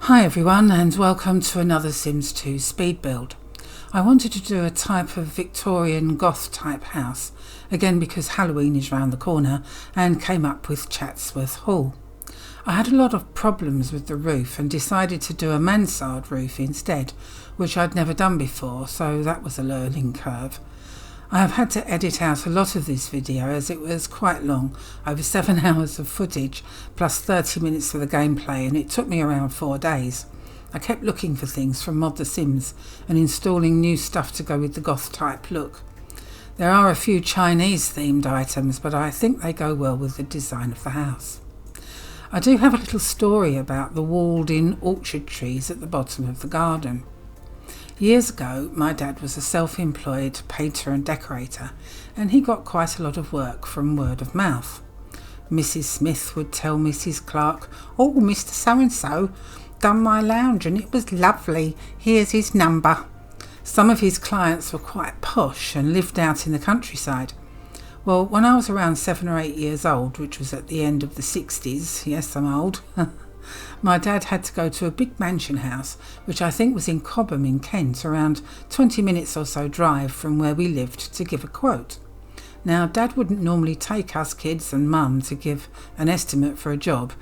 Hi everyone, and welcome to another Sims 2 speed build. I wanted to do a type of Victorian goth type house, again because Halloween is round the corner, and came up with Chatsworth Hall. I had a lot of problems with the roof and decided to do a mansard roof instead, which I'd never done before, so that was a learning curve. I have had to edit out a lot of this video as it was quite long, over 7 hours of footage plus 30 minutes for the gameplay, and it took me around 4 days. I kept looking for things from Mod the Sims and installing new stuff to go with the goth type look. There are a few Chinese themed items, but I think they go well with the design of the house. I do have a little story about the walled in orchard trees at the bottom of the garden. Years ago, my dad was a self-employed painter and decorator, and he got quite a lot of work from word of mouth. Mrs. Smith would tell Mrs. Clark, "Oh, Mr. So-and-so done my lounge and it was lovely, here's his number." Some of his clients were quite posh and lived out in the countryside. Well, when I was around 7 or 8 years old, which was at the end of the 60s, yes, I'm old, my dad had to go to a big mansion house, which I think was in Cobham in Kent, around 20 minutes or so drive from where we lived, to give a quote. Now, Dad wouldn't normally take us kids and Mum to give an estimate for a job,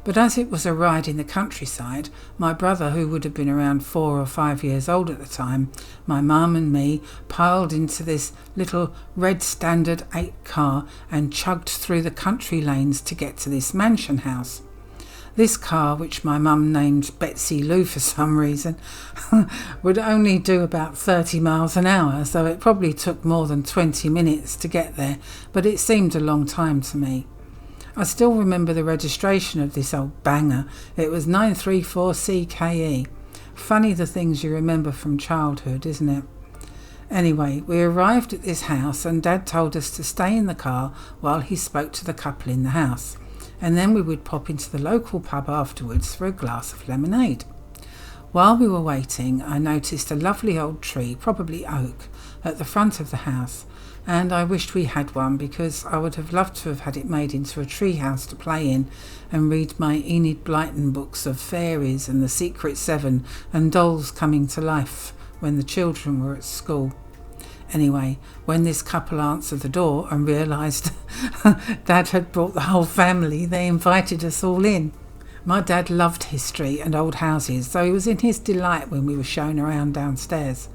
but as it was a ride in the countryside, my brother, who would have been around 4 or 5 years old at the time, my mum and me piled into this little red Standard 8 car and chugged through the country lanes to get to this mansion house. This car, which my mum named Betsy Lou for some reason, would only do about 30 miles an hour, so it probably took more than 20 minutes to get there, but it seemed a long time to me. I still remember the registration of this old banger. It was 934CKE. Funny the things you remember from childhood, isn't it? Anyway, we arrived at this house and Dad told us to stay in the car while he spoke to the couple in the house, and then we would pop into the local pub afterwards for a glass of lemonade. While we were waiting, I noticed a lovely old tree, probably oak, at the front of the house, and I wished we had one because I would have loved to have had it made into a tree house to play in and read my Enid Blyton books of fairies and the Secret Seven and dolls coming to life when the children were at school. Anyway, when this couple answered the door and realised Dad had brought the whole family, they invited us all in. My dad loved history and old houses, so he was in his delight when we were shown around downstairs.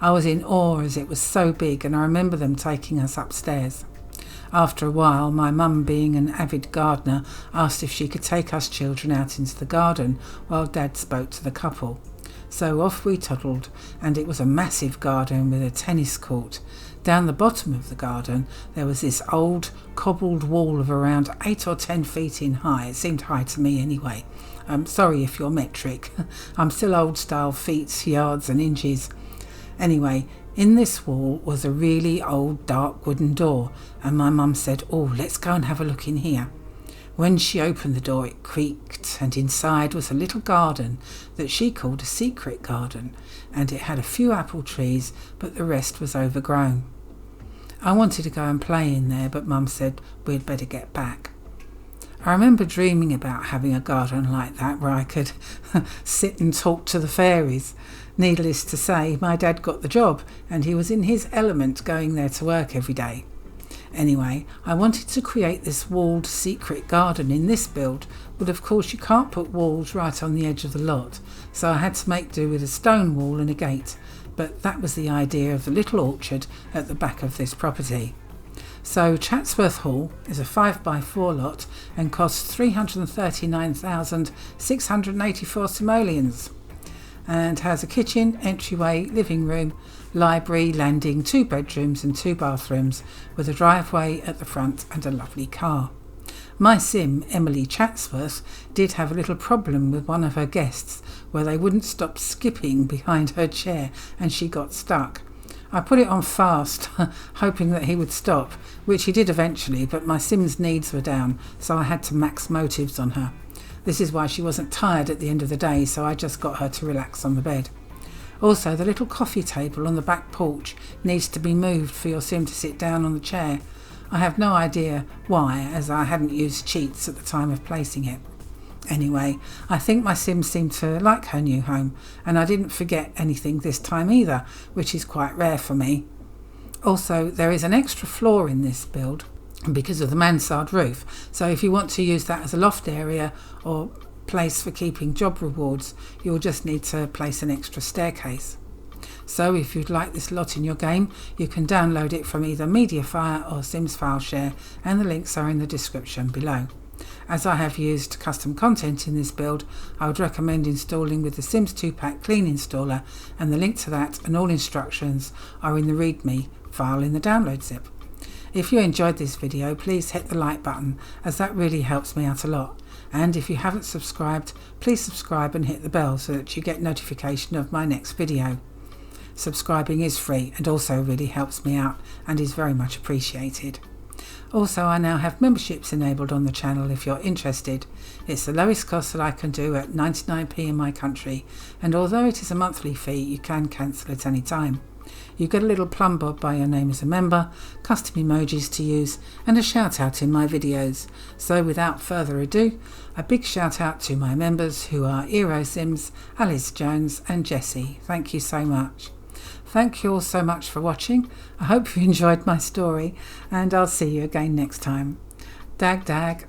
I was in awe as it was so big, and I remember them taking us upstairs. After a while, my mum, being an avid gardener, asked if she could take us children out into the garden while Dad spoke to the couple. So off we toddled, and it was a massive garden with a tennis court. Down the bottom of the garden there was this old cobbled wall of around 8 or 10 feet in high. It seemed high to me anyway. Sorry if you're metric. I'm still old style feet, yards and inches. Anyway, in this wall was a really old dark wooden door, and my mum said, "Oh, let's go and have a look in here." When she opened the door it creaked, and inside was a little garden that she called a secret garden, and it had a few apple trees, but the rest was overgrown. I wanted to go and play in there, but Mum said we'd better get back. I remember dreaming about having a garden like that where I could sit and talk to the fairies. Needless to say, my dad got the job, and he was in his element going there to work every day. Anyway, I wanted to create this walled secret garden in this build, but of course you can't put walls right on the edge of the lot, so I had to make do with a stone wall and a gate, but that was the idea of the little orchard at the back of this property. So Chatsworth Hall is a 5x4 lot and costs 339,684 simoleons, and has a kitchen, entryway, living room, library, landing, 2 bedrooms and 2 bathrooms, with a driveway at the front and a lovely car. My sim, Emily Chatsworth, did have a little problem with one of her guests where they wouldn't stop skipping behind her chair and she got stuck. I put it on fast, hoping that he would stop, which he did eventually, but my sim's needs were down, so I had to max motives on her. This is why she wasn't tired at the end of the day, so I just got her to relax on the bed. Also, the little coffee table on the back porch needs to be moved for your sim to sit down on the chair. I have no idea why, as I hadn't used cheats at the time of placing it. Anyway, I think my Sims seem to like her new home, and I didn't forget anything this time either, which is quite rare for me. Also, there is an extra floor in this build because of the mansard roof, so if you want to use that as a loft area or place for keeping job rewards, you'll just need to place an extra staircase. So if you'd like this lot in your game, you can download it from either Mediafire or Sims File Share, and the links are in the description below. As I have used custom content in this build, I would recommend installing with the Sims 2 Pack Clean installer, and the link to that and all instructions are in the README file in the download zip. If you enjoyed this video, please hit the like button, as that really helps me out a lot. And if you haven't subscribed, please subscribe and hit the bell so that you get notification of my next video. Subscribing is free and also really helps me out and is very much appreciated. Also, I now have memberships enabled on the channel if you're interested. It's the lowest cost that I can do at 99p in my country, and although it is a monthly fee, you can cancel at any time. You get a little plum bob by your name as a member, custom emojis to use, and a shout out in my videos. So without further ado, a big shout out to my members who are Eero Sims, Alice Jones and Jessie. Thank you so much. Thank you all so much for watching. I hope you enjoyed my story, and I'll see you again next time. Dag dag.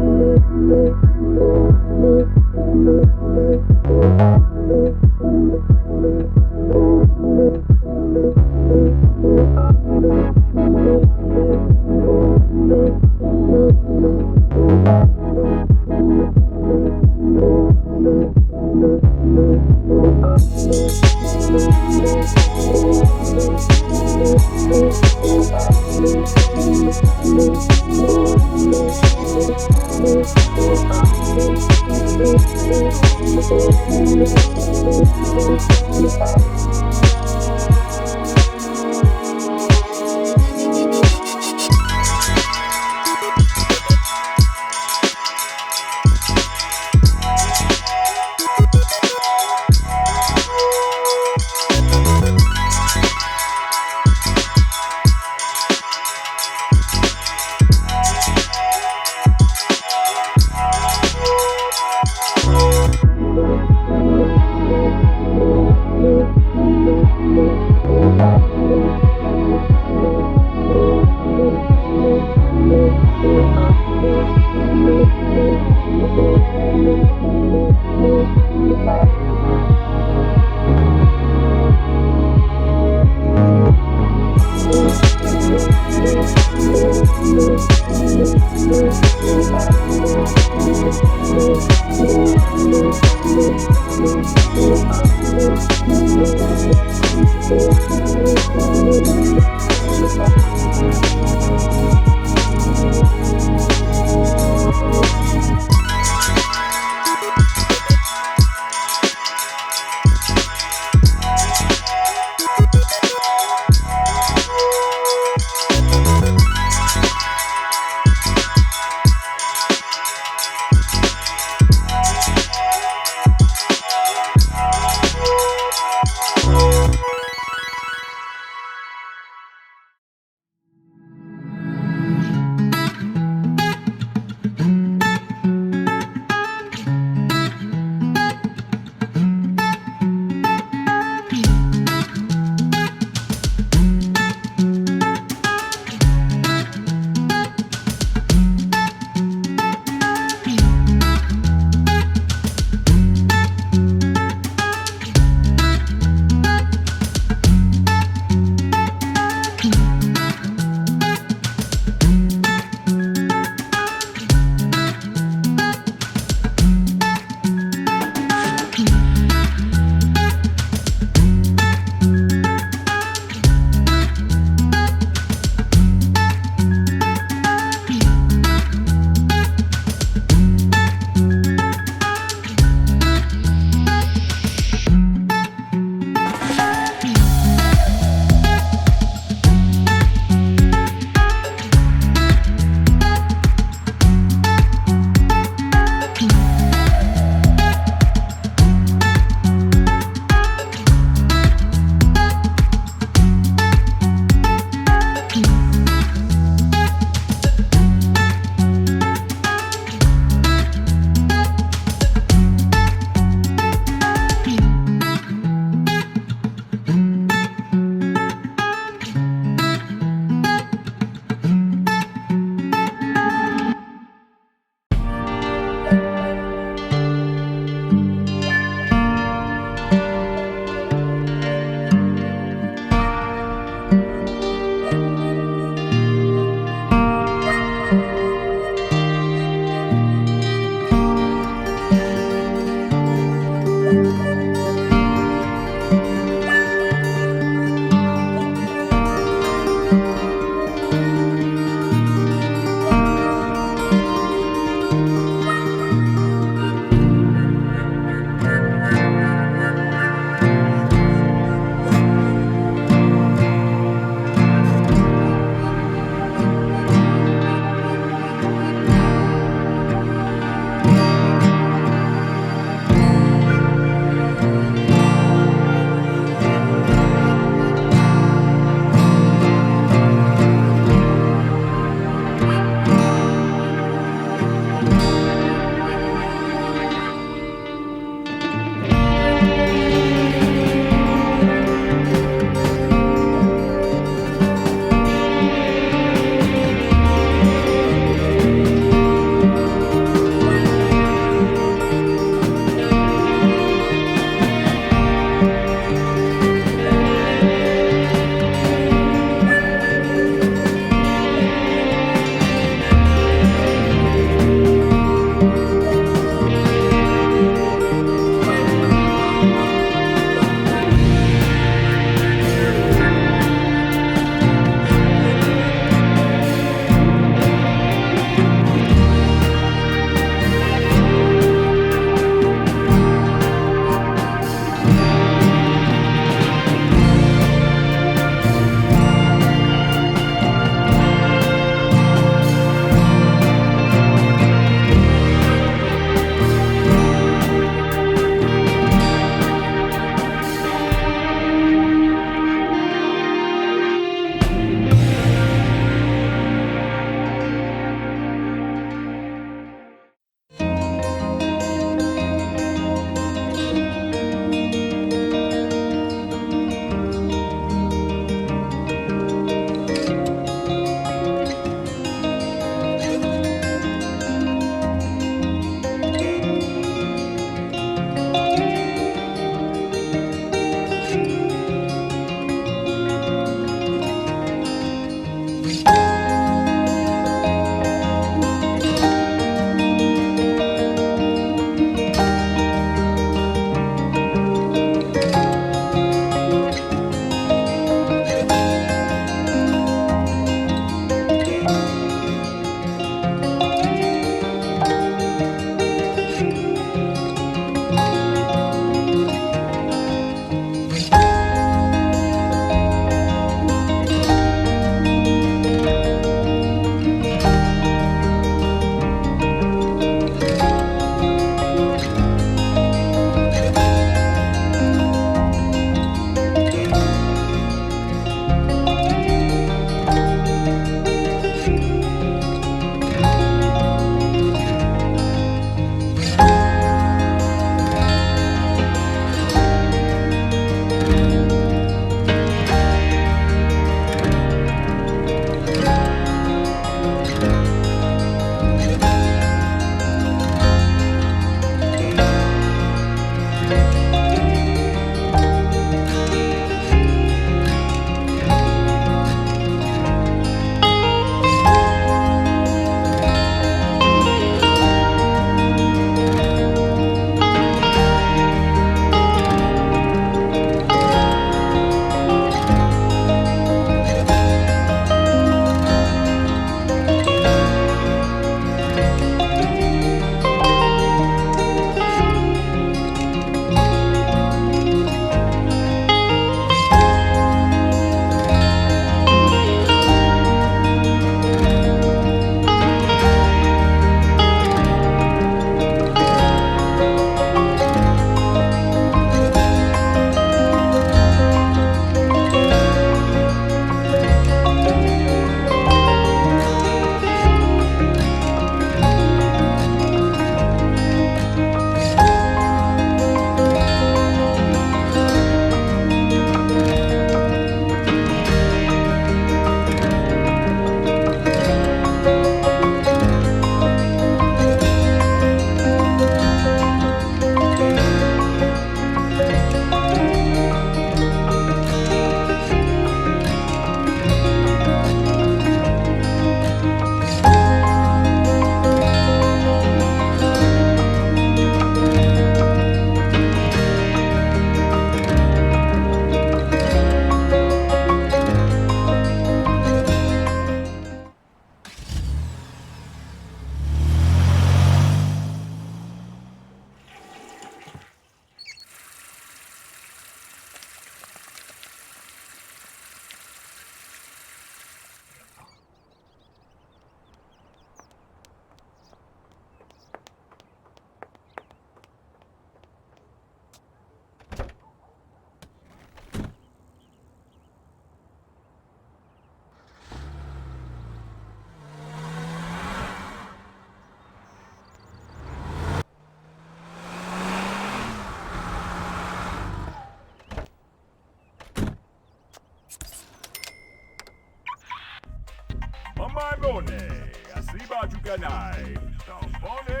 Asiba Jukanai. Tampone.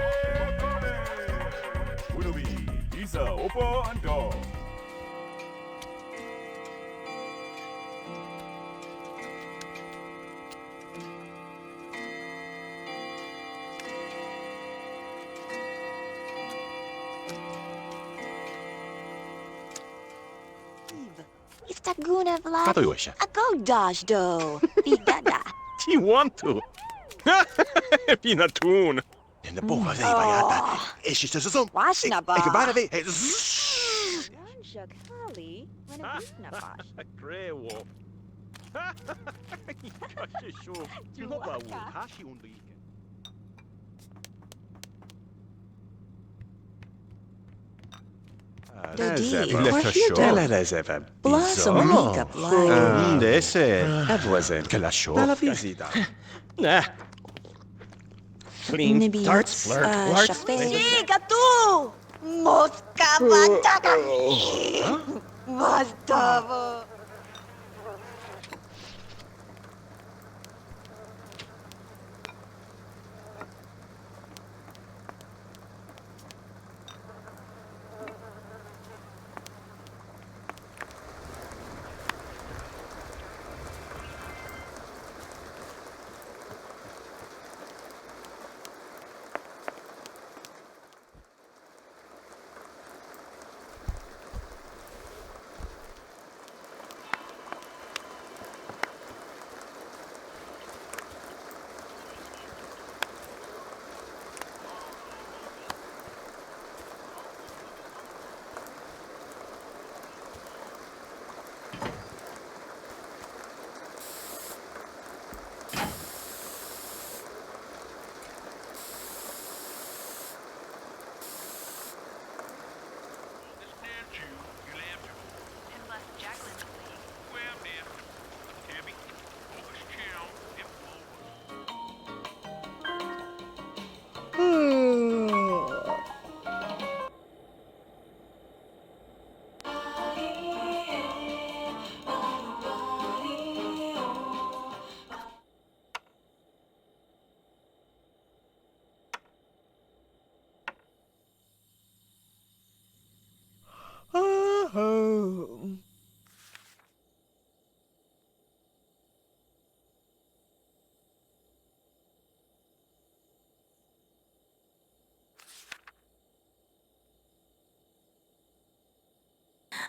Unobi. Isa Opo and Dog. Katoju się. A go dash do. Bigada. Do you want to? Pinatun. En puha se ipajata. Esistä se on. Wasna ba. Eikä bara vi. Ganjak Hali. When a week nabash. Krewo. Kashi shu. Juhopa wu. Hashi un liike. Dodi. Läsevä. Blossom makeup line. Det ser. Ävuasen. Kyllä show. Tällä visita. Nä. Clean tarts flirt. Sigatu. Moska bataka. Vastavo.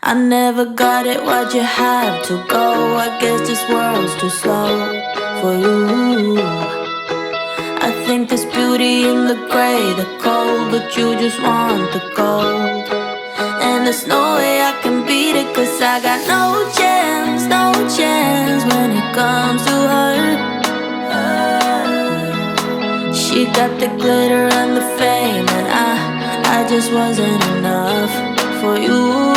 I never got it, why'd you have to go? I guess this world's too slow for you. I think there's beauty in the gray, the cold, but you just want the gold. And there's no way I can beat it, cause I got no chance, no chance when it comes to her. She got the glitter and the fame, and I just wasn't enough for you.